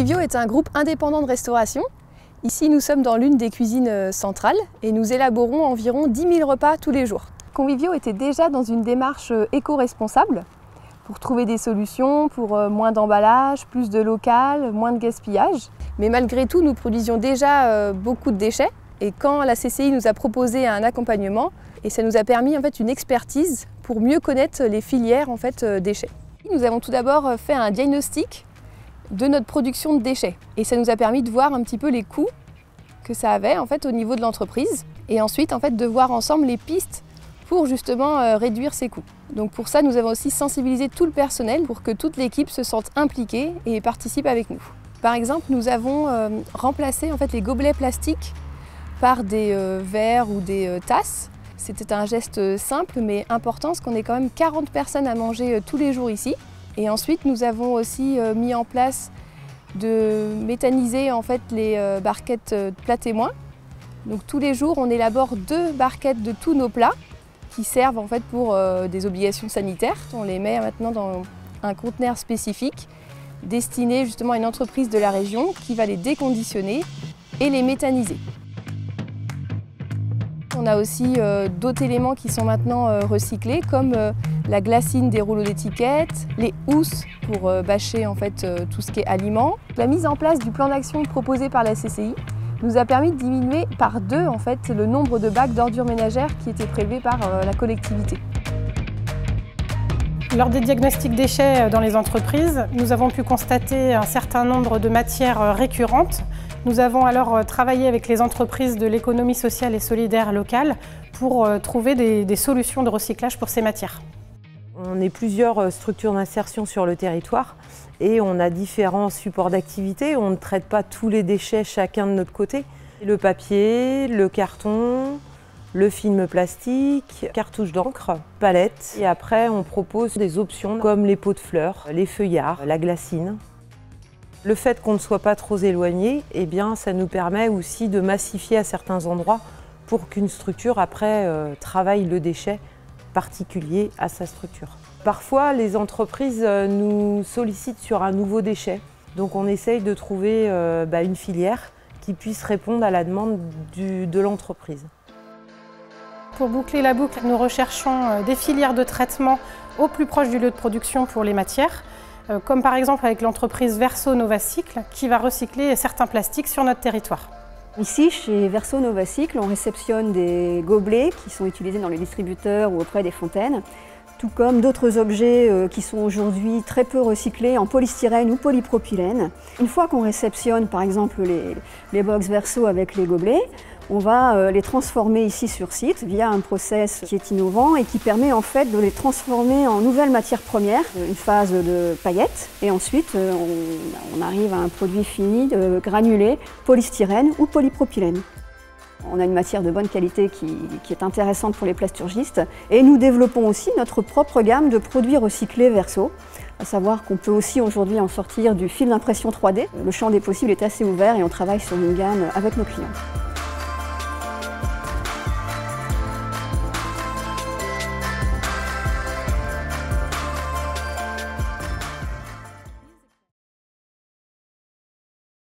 Convivio est un groupe indépendant de restauration. Ici, nous sommes dans l'une des cuisines centrales et nous élaborons environ 10 000 repas tous les jours. Convivio était déjà dans une démarche éco-responsable pour trouver des solutions pour moins d'emballage, plus de local, moins de gaspillage. Mais malgré tout, nous produisions déjà beaucoup de déchets. Et quand la CCI nous a proposé un accompagnement, et ça nous a permis en fait une expertise pour mieux connaître les filières en fait déchets. Nous avons tout d'abord fait un diagnostic de notre production de déchets et ça nous a permis de voir un petit peu les coûts que ça avait en fait au niveau de l'entreprise et ensuite en fait de voir ensemble les pistes pour justement réduire ces coûts. Donc pour ça, nous avons aussi sensibilisé tout le personnel pour que toute l'équipe se sente impliquée et participe avec nous. Par exemple, nous avons remplacé en fait les gobelets plastiques par des verres ou des tasses. C'était un geste simple mais important parce qu'on est quand même 40 personnes à manger tous les jours ici. Et ensuite, nous avons aussi mis en place de méthaniser en fait les barquettes plats témoins. Donc tous les jours, on élabore 2 barquettes de tous nos plats qui servent en fait pour des obligations sanitaires. On les met maintenant dans un conteneur spécifique destiné justement à une entreprise de la région qui va les déconditionner et les méthaniser. On a aussi d'autres éléments qui sont maintenant recyclés comme la glacine des rouleaux d'étiquettes, les housses pour bâcher en fait, tout ce qui est aliments. La mise en place du plan d'action proposé par la CCI nous a permis de diminuer par 2 en fait, le nombre de bacs d'ordures ménagères qui étaient prélevés par la collectivité. Lors des diagnostics déchets dans les entreprises, nous avons pu constater un certain nombre de matières récurrentes. Nous avons alors travaillé avec les entreprises de l'économie sociale et solidaire locale pour trouver des solutions de recyclage pour ces matières. On est plusieurs structures d'insertion sur le territoire et on a différents supports d'activité. On ne traite pas tous les déchets chacun de notre côté. Le papier, le carton, le film plastique, cartouches d'encre, palettes. Et après, on propose des options comme les pots de fleurs, les feuillards, la glacine. Le fait qu'on ne soit pas trop éloigné, eh bien, ça nous permet aussi de massifier à certains endroits pour qu'une structure après travaille le déchet particulier à sa structure. Parfois, les entreprises nous sollicitent sur un nouveau déchet. Donc on essaye de trouver une filière qui puisse répondre à la demande de l'entreprise. Pour boucler la boucle, nous recherchons des filières de traitement au plus proche du lieu de production pour les matières, comme par exemple avec l'entreprise Verso Novacycle qui va recycler certains plastiques sur notre territoire. Ici, chez Verso Novacycle, on réceptionne des gobelets qui sont utilisés dans les distributeurs ou auprès des fontaines, tout comme d'autres objets qui sont aujourd'hui très peu recyclés en polystyrène ou polypropylène. Une fois qu'on réceptionne par exemple les box Verso avec les gobelets, on va les transformer ici sur site via un process qui est innovant et qui permet en fait de les transformer en nouvelles matières premières, une phase de paillettes et ensuite on arrive à un produit fini de granulé, polystyrène ou polypropylène. On a une matière de bonne qualité qui est intéressante pour les plasturgistes et nous développons aussi notre propre gamme de produits recyclés Verso, à savoir qu'on peut aussi aujourd'hui en sortir du fil d'impression 3D. Le champ des possibles est assez ouvert et on travaille sur une gamme avec nos clients.